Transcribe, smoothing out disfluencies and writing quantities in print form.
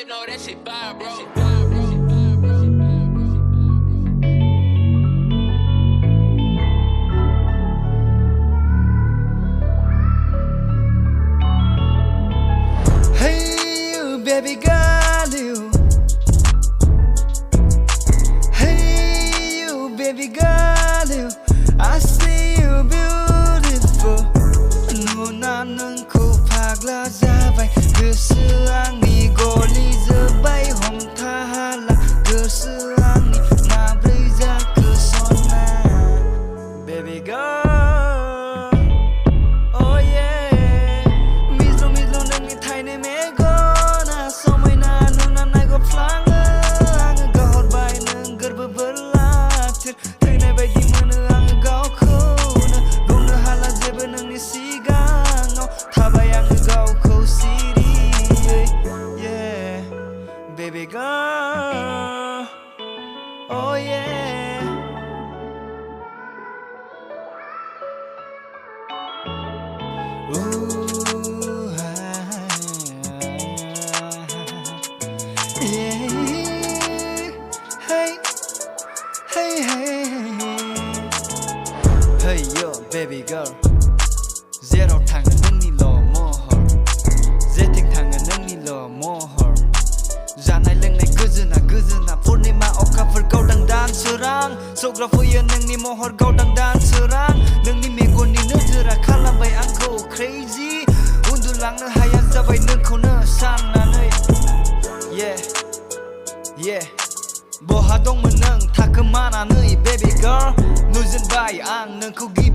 you know that shit fire, bro. Hey you, baby girl, you. Hey you, baby girl, you. I see you beautiful. 누나 능고 파글라 잡아이 그스랑니 골리즈바이 홈타할라 그스랑니 나브리자 그손나 Baby girl, oh yeah. 미소 능이 타이네 메고나 소모이나 누나 나고 플랑을 앙을 거울바이는 그르브 블라트 트네 바이디 문을 앙을 거쿠나 공을 할라 제브는 니 시간어 타바양을 거쿠 시리 yeah baby girl oh yeah ooh yeah hey hey hey hey yo baby girl Zero thằng nâng ni lò mò hờ Dễ thích thằng nâng ni lò mò hờ Ra này lưng này cứ dư na Phút này mà ốc khắp phật câu đăng đàn sư rang Sốc ra phu yên nâng ni mò hờ câu đăng đàn sư rang Nâng ni mê gôn ni nữ dư ra khá làm bay ăn khổ crazy Undu lang nơ hai ăn ra bay nâng khổ nơ san na nơi Yeah Yeah Bo ha dong mà nâng thà cơ mà na nơi baby girl Nuôi dân bay ăn nâng khổ ghi